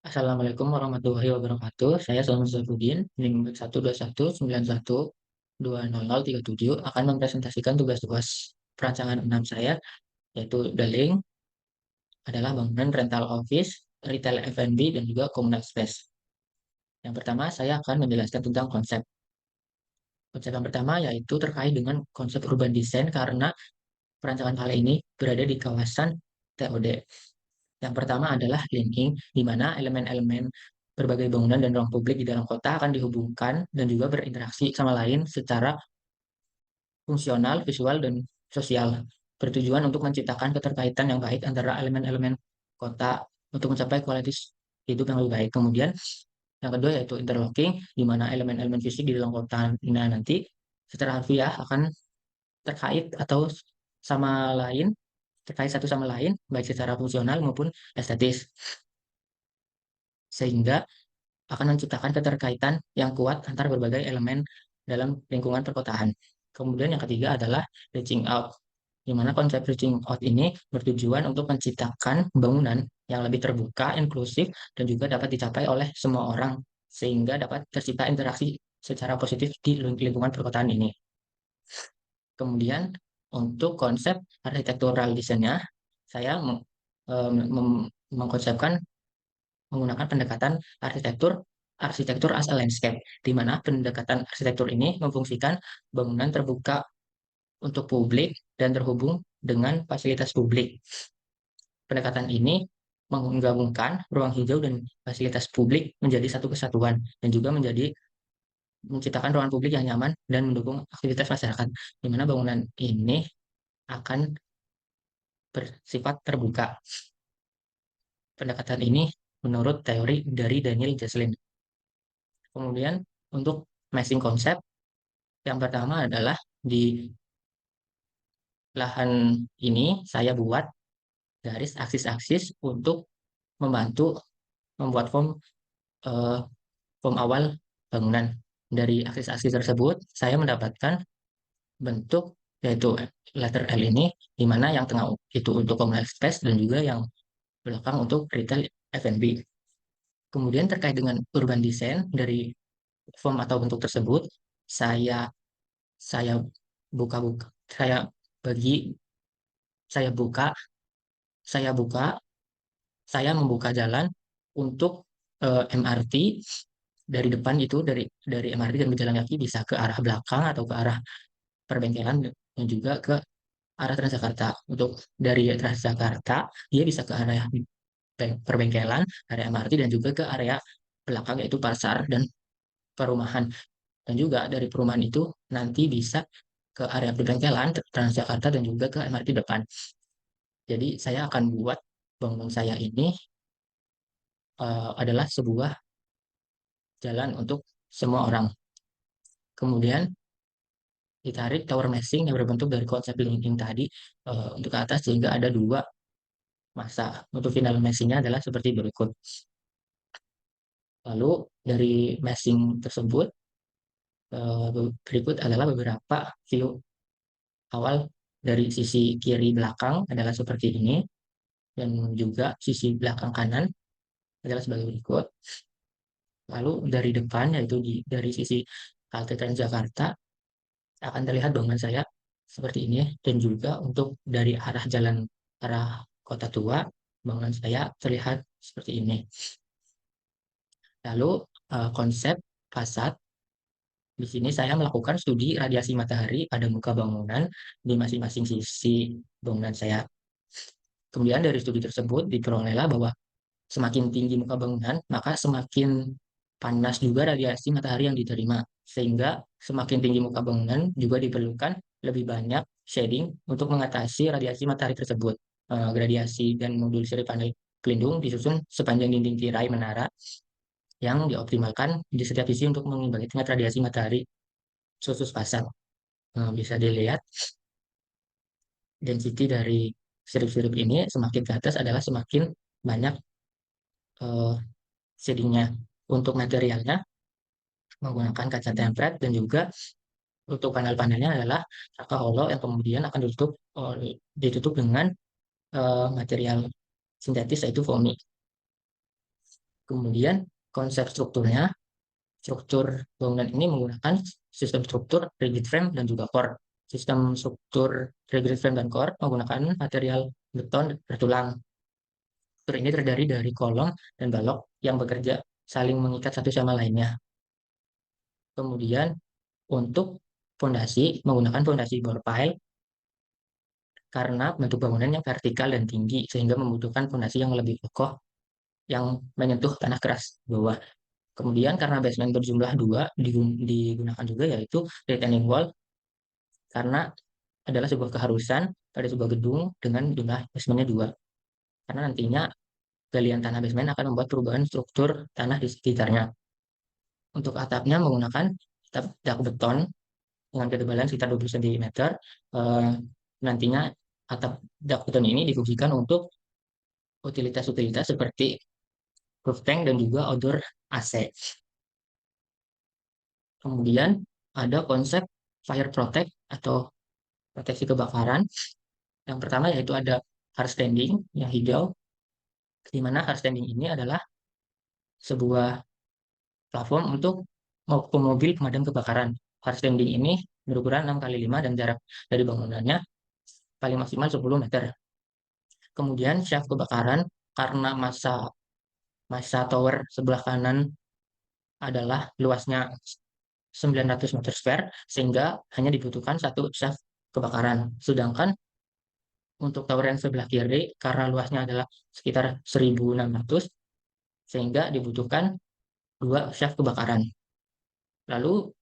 Assalamualaikum warahmatullahi wabarakatuh. Saya Selamat Zafudin, NIM 12191920037 akan mempresentasikan tugas-tugas perancangan 6 saya, yaitu The Link adalah bangunan rental office, retail F&B, dan juga communal space. Yang pertama, saya akan menjelaskan tentang konsep. Konsep yang pertama yaitu terkait dengan konsep urban design karena perancangan kali ini berada di kawasan TOD. Yang pertama adalah linking, di mana elemen-elemen berbagai bangunan dan ruang publik di dalam kota akan dihubungkan dan juga berinteraksi sama lain secara fungsional, visual, dan sosial. Bertujuan untuk menciptakan keterkaitan yang baik antara elemen-elemen kota untuk mencapai kualitas hidup yang lebih baik. Kemudian yang kedua yaitu interlocking, di mana elemen-elemen fisik di dalam kota nanti secara harfiah akan terkait atau sama lain, terkait satu sama lain, baik secara fungsional maupun estetis. Sehingga akan menciptakan keterkaitan yang kuat antar berbagai elemen dalam lingkungan perkotaan. Kemudian yang ketiga adalah reaching out, di mana konsep reaching out ini bertujuan untuk menciptakan bangunan yang lebih terbuka, inklusif, dan juga dapat dicapai oleh semua orang, sehingga dapat tercipta interaksi secara positif di lingkungan perkotaan ini. Kemudian untuk konsep arsitektural desainnya, saya mengkonsepkan menggunakan pendekatan arsitektur arsitektur as a landscape, di mana pendekatan arsitektur ini memfungsikan bangunan terbuka untuk publik dan terhubung dengan fasilitas publik. Pendekatan ini menggabungkan ruang hijau dan fasilitas publik menjadi satu kesatuan dan juga menciptakan ruang publik yang nyaman dan mendukung aktivitas masyarakat, di mana bangunan ini akan bersifat terbuka. Pendekatan ini menurut teori dari Daniel Jesslin. Kemudian untuk matching konsep, yang pertama adalah di lahan ini saya buat garis aksis-aksis untuk membantu membuat eh, form awal bangunan. Dari aksis-aksis tersebut, saya mendapatkan bentuk yaitu letter L ini, di mana yang tengah itu untuk communal space dan juga yang belakang untuk retail F&B. Kemudian terkait dengan urban design dari form atau bentuk tersebut, saya saya buka-buka, bagi, saya buka, saya buka, saya membuka jalan untuk MRT dari depan itu dari MRT dan berjalan kaki bisa ke arah belakang atau ke arah perbengkelan dan juga ke arah Transjakarta. Untuk dari Transjakarta dia bisa ke area perbengkelan, area MRT dan juga ke area belakang yaitu pasar dan perumahan. Dan juga dari perumahan itu nanti bisa ke area perbengkelan Transjakarta dan juga ke MRT depan. Jadi saya akan buat bangunan saya ini adalah sebuah jalan untuk semua orang. Kemudian ditarik tower meshing yang berbentuk dari konsep linking tadi untuk ke atas sehingga ada dua masa. Untuk final meshingnya adalah seperti berikut. Lalu dari meshing tersebut berikut adalah beberapa view awal dari sisi kiri belakang adalah seperti ini dan juga sisi belakang kanan adalah sebagai berikut. Lalu dari depan yaitu dari sisi halte Transjakarta akan terlihat bangunan saya seperti ini dan juga untuk dari arah jalan arah Kota Tua bangunan saya terlihat seperti ini. Lalu konsep fasad di sini saya melakukan studi radiasi matahari pada muka bangunan di masing-masing sisi bangunan saya. Kemudian dari studi tersebut diperolehlah bahwa semakin tinggi muka bangunan, maka semakin panas juga radiasi matahari yang diterima. Sehingga semakin tinggi muka bangunan juga diperlukan lebih banyak shading untuk mengatasi radiasi matahari tersebut. Gradiasi dan modul siri panel pelindung disusun sepanjang dinding tirai menara yang dioptimalkan di setiap sisi untuk mengimbangi tingkat radiasi matahari khusus pasang. Bisa dilihat density dari sirip-sirip ini semakin ke atas adalah semakin banyak eh, shadingnya. Untuk materialnya menggunakan kaca tempered dan juga untuk panel-panelnya adalah rangka holo yang kemudian akan ditutup dengan material sintetis yaitu foamy. Kemudian konsep strukturnya, struktur bangunan ini menggunakan sistem struktur rigid frame dan juga core. Sistem struktur rigid frame dan core menggunakan material beton bertulang. Struktur ini terdiri dari kolom dan balok yang bekerja saling mengikat satu sama lainnya. Kemudian untuk fondasi menggunakan fondasi bore pile karena bentuk bangunan yang vertikal dan tinggi sehingga membutuhkan fondasi yang lebih kokoh yang menyentuh tanah keras di bawah. Kemudian karena basement berjumlah dua digunakan juga yaitu retaining wall karena adalah sebuah keharusan pada sebuah gedung dengan jumlah basementnya dua. Karena nantinya galian tanah basement akan membuat perubahan struktur tanah di sekitarnya. Untuk atapnya menggunakan atap dak beton dengan ketebalan sekitar 20 cm. Nantinya atap dak beton ini difungsikan untuk utilitas-utilitas seperti roof tank dan juga outdoor AC. Kemudian ada konsep fire protect atau proteksi kebakaran. Yang pertama yaitu ada hard standing yang hijau, di mana hard standing ini adalah sebuah platform untuk mobil pemadam kebakaran. Hard standing ini berukuran 6 kali 5 dan jarak dari bangunannya paling maksimal 10 meter. Kemudian shaft kebakaran karena masa masa tower sebelah kanan adalah luasnya 900 meter square sehingga hanya dibutuhkan satu shaft kebakaran. Sedangkan untuk tower yang sebelah kiri karena luasnya adalah sekitar 1.600 sehingga dibutuhkan dua shaft kebakaran. Lalu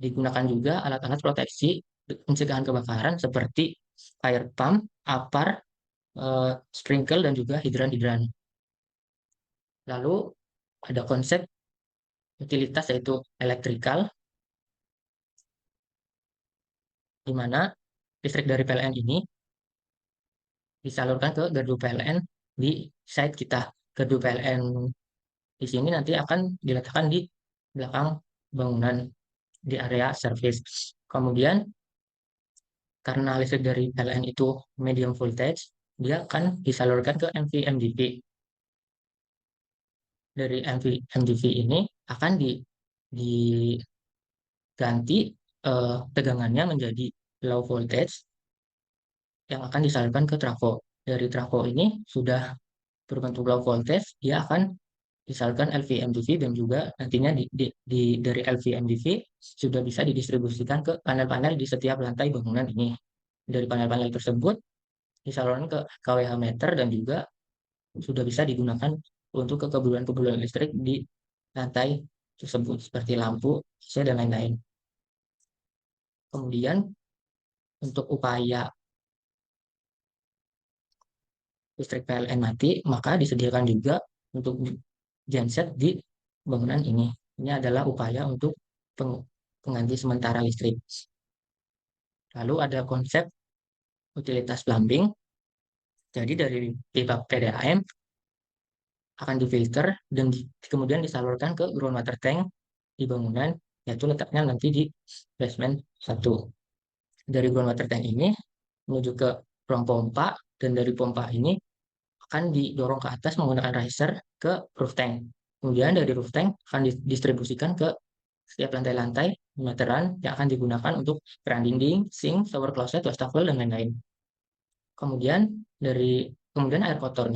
digunakan juga alat-alat proteksi pencegahan kebakaran seperti fire pump, APAR, sprinkle dan juga hidran-hidran. Lalu ada konsep utilitas yaitu elektrikal di mana listrik dari PLN ini disalurkan ke gardu PLN di site kita. Gardu PLN di sini nanti akan diletakkan di belakang bangunan di area service. Kemudian karena listrik dari PLN itu medium voltage, dia akan disalurkan ke MV MDV. Dari MV MDV ini akan diganti tegangannya menjadi low voltage yang akan disalurkan ke trafo. Dari trafo ini sudah berbentuk low voltage, dia akan disalurkan LV-MDV dan juga nantinya dari LV-MDV sudah bisa didistribusikan ke panel-panel di setiap lantai bangunan ini. Dari panel-panel tersebut disalurkan ke kWh meter dan juga sudah bisa digunakan untuk kekebutuhan listrik di lantai tersebut seperti lampu, AC, dan lain-lain. Kemudian untuk upaya listrik PLN mati, maka disediakan juga untuk genset di bangunan ini. Ini adalah upaya untuk pengganti sementara listrik. Lalu ada konsep utilitas plumbing. Jadi dari pipa PDAM akan difilter dan kemudian disalurkan ke groundwater tank di bangunan, yaitu letaknya nanti di basement 1. Dari groundwater tank ini menuju ke ruang pompa, dan dari pompa ini akan didorong ke atas menggunakan riser ke roof tank. Kemudian dari roof tank akan didistribusikan ke setiap lantai-lantai meteran yang akan digunakan untuk keran dinding, sink, shower closet, wastafel, dan lain-lain. Kemudian kemudian air kotor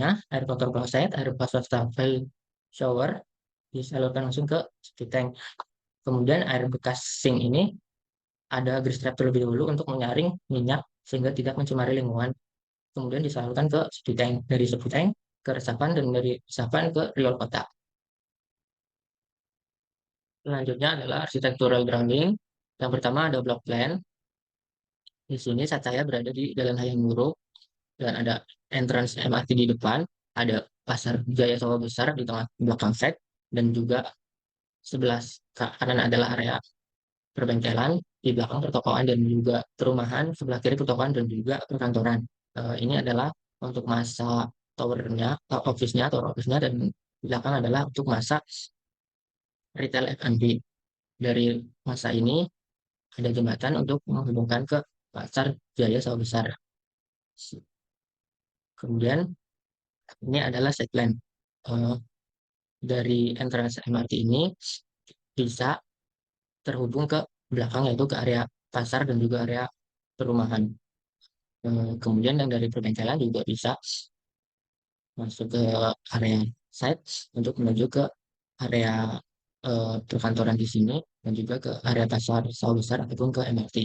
kloset, air bekas wastafel, shower disalurkan langsung ke septic tank. Kemudian air bekas sink ini ada grease trap terlebih dahulu untuk menyaring minyak sehingga tidak mencemari lingkungan. Kemudian disalurkan ke septic tank, dari septic tank ke resapan, dan dari resapan ke riol kotak. Selanjutnya adalah architectural grounding. Yang pertama ada block plan. Di sini saat saya berada di Jalan Hayam Wuruk dan ada entrance MRT di depan, ada Pasar Jaya Sawah Besar di tengah belakang set, dan juga sebelah kanan adalah area perbengkelan, di belakang pertokoan dan juga perumahan, sebelah kiri pertokoan dan juga perkantoran. Ini adalah untuk masa tower office-nya, dan di belakang adalah untuk masa retail F&B. Dari masa ini ada jembatan untuk menghubungkan ke Pasar Jaya Sawah Besar. Kemudian ini adalah site plan. Eh, dari entrance MRT ini bisa terhubung ke belakang, yaitu ke area pasar dan juga area perumahan. Kemudian yang dari perbengkelan juga bisa masuk ke area site untuk menuju ke area perkantoran di sini dan juga ke area pasar sawah besar ataupun ke MRT.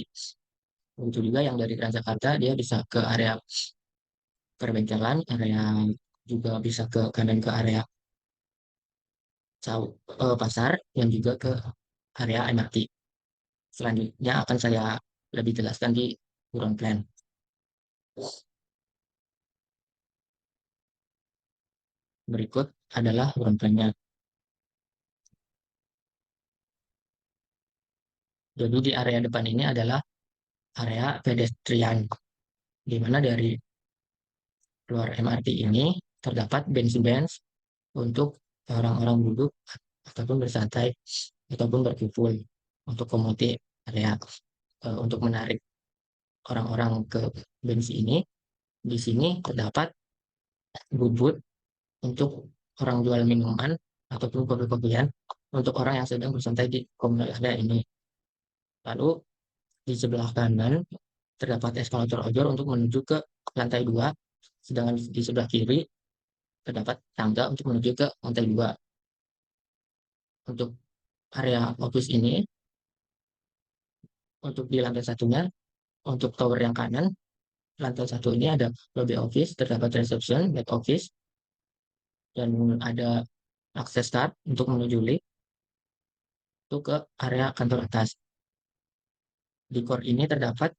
Begitu juga yang dari Transjakarta dia bisa ke area perbengkelan, area juga bisa ke kanan ke area pasar dan juga ke area MRT. Selanjutnya akan saya lebih jelaskan di ground plan. Berikut adalah ground plan-nya. Jadi di area depan ini adalah area pedestrian, di mana dari luar MRT ini terdapat bench-bench untuk orang-orang duduk ataupun bersantai ataupun berkumpul untuk community area. Untuk menarik orang-orang ke bench ini, di sini terdapat booth untuk orang jual minuman ataupun kopi-kopian untuk orang yang sedang bersantai di komunal area ini. Lalu di sebelah kanan terdapat eskalator ojol untuk menuju ke lantai 2, sedangkan di sebelah kiri terdapat tangga untuk menuju ke lantai 2. Untuk area office ini, untuk di lantai satunya, untuk tower yang kanan, lantai satu ini ada lobby office, terdapat reception, back office, dan ada akses card untuk menuju lift itu ke area kantor atas. Di core ini terdapat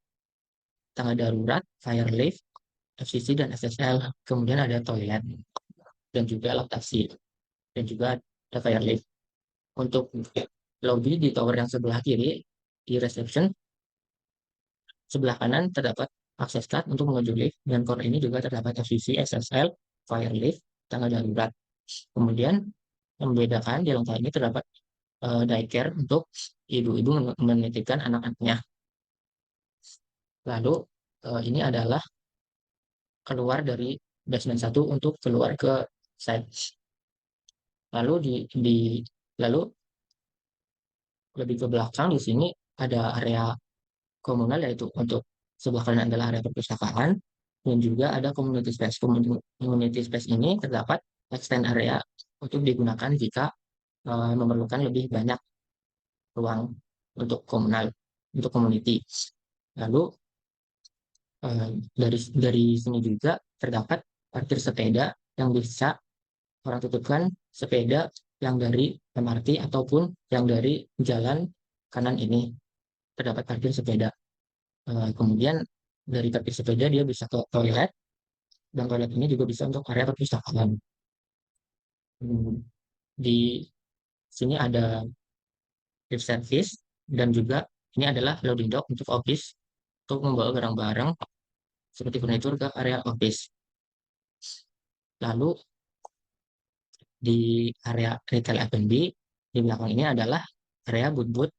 tangga darurat, fire lift, FCC, dan SSL. Kemudian ada toilet dan juga laktasi dan juga ada fire lift. Untuk lobby di tower yang sebelah kiri di reception sebelah kanan terdapat akses card untuk menuju lift dan core ini juga terdapat FCC, SSL, fire lift, tangga darurat. Kemudian yang membedakan di lantai ini terdapat daycare untuk ibu-ibu menitipkan anak-anaknya. Lalu ini adalah keluar dari basement satu untuk keluar ke site. Lalu di lalu lebih ke belakang di sini ada area komunal, yaitu untuk sebelah kanan adalah area perpustakaan dan juga ada community space. Community space ini terdapat extend area untuk digunakan jika memerlukan lebih banyak ruang untuk komunal, untuk community. Lalu dari sini juga terdapat parkir sepeda yang bisa orang titipkan sepeda yang dari MRT ataupun yang dari jalan kanan ini terdapat parkir sepeda. Kemudian dari parkir sepeda dia bisa ke toilet dan toilet ini juga bisa untuk area perpustakaan. Di sini ada lift service dan juga ini adalah loading dock untuk office untuk membawa barang-barang seperti furnitur ke area office. Lalu di area retail F&B di belakang ini adalah area booth-booth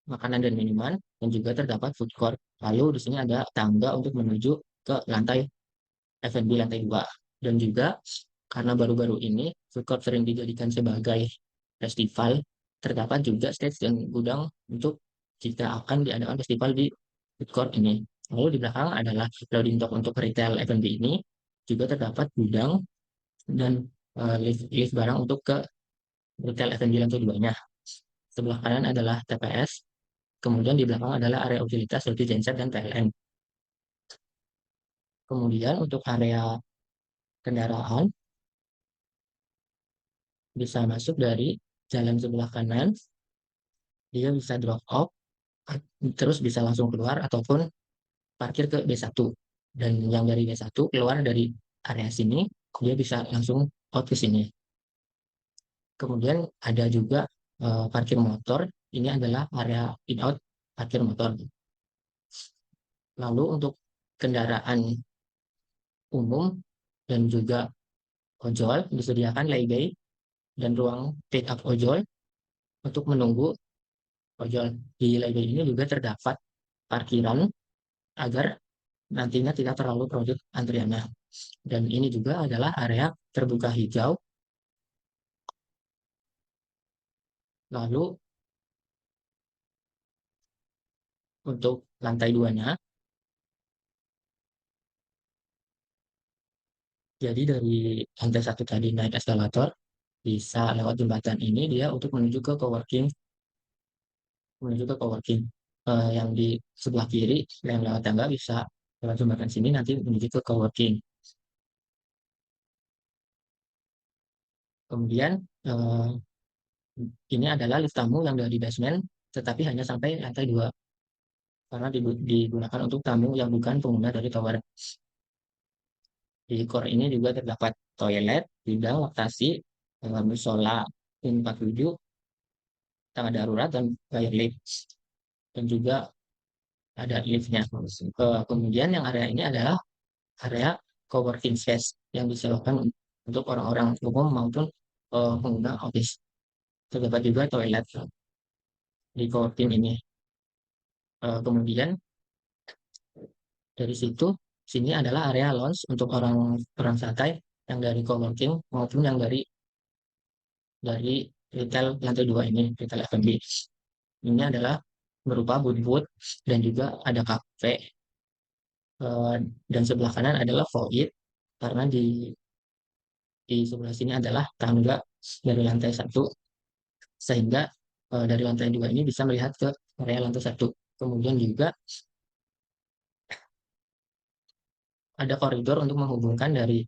makanan dan minuman dan juga terdapat food court. Lalu di sini ada tangga untuk menuju ke lantai F&B lantai 2. Dan juga karena baru-baru ini food court sering dijadikan sebagai festival, terdapat juga stage dan gudang untuk jika akan diadakan festival di food court ini. Lalu di belakang adalah loading dock untuk retail F&B ini, juga terdapat gudang dan lift barang untuk ke retail F&B lantai 2-nya. Sebelah kanan adalah TPS, kemudian di belakang adalah area utilitas seperti genset dan PLN. Kemudian untuk area kendaraan bisa masuk dari jalan sebelah kanan, dia bisa drop off, terus bisa langsung keluar ataupun parkir ke B1. Dan yang dari B1 keluar dari area sini, dia bisa langsung out ke sini. Kemudian ada juga parkir motor, ini adalah area in-out parkir motor. Lalu untuk kendaraan umum dan juga ojol disediakan laybay dan ruang pick up ojol untuk menunggu ojol. Di laybay ini juga terdapat parkiran agar nantinya tidak terlalu crowded antriannya. Dan ini juga adalah area terbuka hijau Lalu untuk lantai duanya, jadi dari lantai satu tadi naik eskalator, bisa lewat jembatan ini dia untuk menuju ke coworking. Yang di sebelah kiri yang lewat tangga bisa lewat jembatan sini nanti menuju ke coworking. Kemudian ini adalah lift tamu yang dari basement, tetapi hanya sampai lantai 2 karena digunakan untuk tamu yang bukan pengguna dari tower. Di core ini juga terdapat toilet, bidang, laktasi, musola, tempat duduk, tangga darurat, dan fire lift. Dan juga ada liftnya. Kemudian yang area ini adalah area coworking space yang disewakan untuk orang-orang umum maupun pengguna office. Terdapat juga toilet di coworking ini. Kemudian dari sini adalah area lounge untuk orang orang santai yang dari coworking maupun yang dari retail lantai 2 ini, retail F&B. Ini adalah berupa booth-booth dan juga ada kafe. eh, dan sebelah kanan adalah void karena di sebelah sini adalah tangga dari lantai 1 sehingga dari lantai 2 ini bisa melihat ke area lantai 1. Kemudian juga ada koridor untuk menghubungkan dari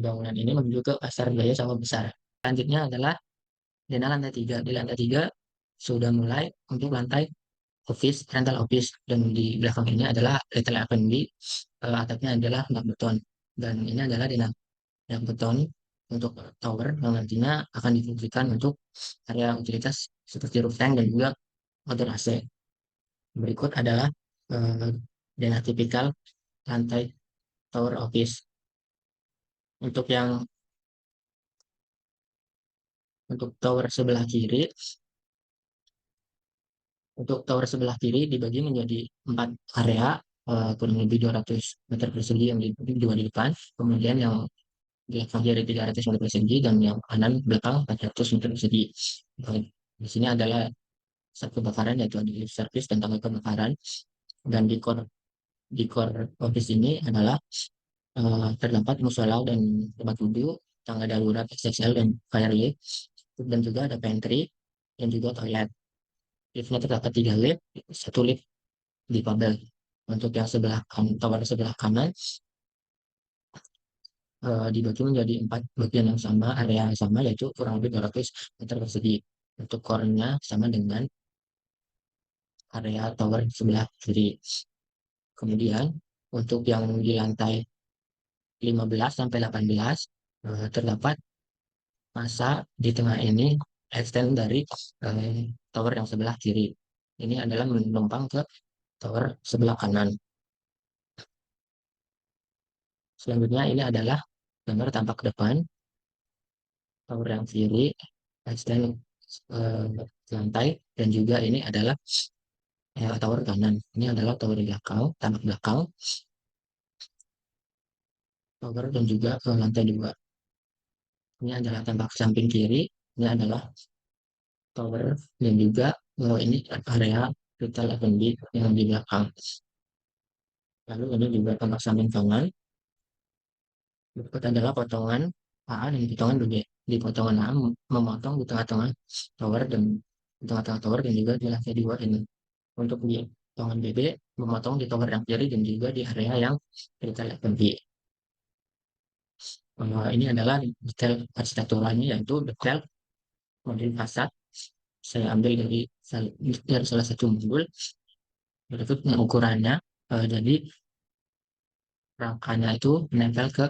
bangunan ini menuju ke Pasar Jaya Sawah Besar. Selanjutnya adalah Dena lantai 3. Di lantai 3 sudah mulai untuk lantai office, rental office. Dan di belakang ini adalah retail F&B, atapnya adalah dak beton. Dan ini adalah Dena dak beton untuk tower yang nantinya akan difungsikan untuk area utilitas seperti roof tank dan juga motor AC. Berikut adalah eh, Dena tipikal lantai tower office. Untuk yang untuk tower sebelah kiri Untuk tower sebelah kiri dibagi menjadi 4 area, kurang lebih 200 meter persegi yang dua di depan, kemudian yang di belakang kiri 300 meter persegi, dan yang kanan belakang 400 meter persegi. Eh, Di sini adalah saat kebakaran yaitu ada lift service dan tangga kebakaran, dan di core office ini adalah terdapat musola dan tempat duduk, tangga darurat XXL dan fire lift, dan juga ada pantry dan juga toilet. Liftnya terdapat 3 lift, satu lift di Babel. Untuk yang tower sebelah kanan dibagi menjadi 4 bagian yang sama, area yang sama, yaitu kurang lebih 200 meter persegi. Untuk core-nya sama dengan area tower sebelah kiri. Kemudian untuk yang di lantai 15 sampai 18 terdapat masa di tengah ini extend dari tower yang sebelah kiri. Ini adalah menumpang ke tower sebelah kanan. Selanjutnya ini adalah gambar tampak depan tower yang kiri, extend eh, lantai, dan juga ini adalah tower kanan. Ini adalah tower belakang, tampak belakang, tower dan juga lantai 2. Ini adalah tampak samping kiri, ini adalah tower dan juga ini area retail F&B yang di belakang. Lalu ini juga tampak samping kanan, berikut adalah potongan A dan potongan B. Di potongan A memotong di tengah-tengah tower dan di tengah-tengah tower dan juga di lantai 2 ini. Untuk di potongan BB memotong di tower yang kiri dan juga di area yang retail F&B. Ini adalah detail arsitekturalnya yaitu detail model fasad. Saya ambil dari salah satu modul. Berikut ukurannya. Jadi rangkanya itu menempel ke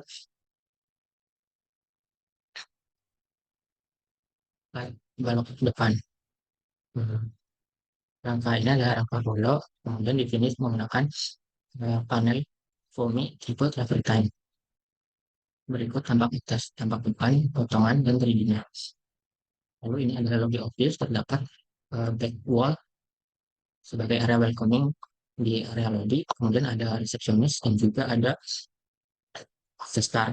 balok depan. Hmm. Rangka ini adalah rangka bolok, kemudian difinish menggunakan panel foamy tipe travertine. Berikut tampak depan, potongan, dan 3D-nya. Lalu ini adalah lobby office, terdapat back wall sebagai area welcoming di area lobby, kemudian ada resepsionis dan juga ada access star.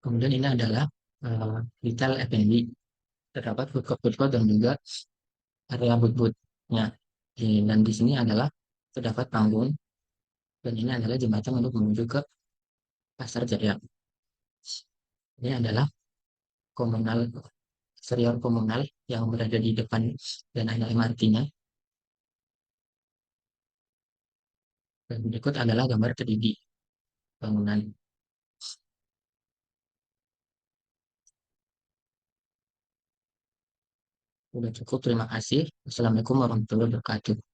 Kemudian ini adalah detail F&B. terdapat food court dan juga area booth-boothnya. Dan di sini adalah terdapat panggung dan ini adalah jembatan untuk menuju ke Pasar Jaya. Ini adalah komunal, eksterior komunal yang berada di depan dan ada MRT-nya. Dan berikut adalah gambar 3D bangunan. Sudah cukup, terima kasih. Assalamualaikum warahmatullahi wabarakatuh.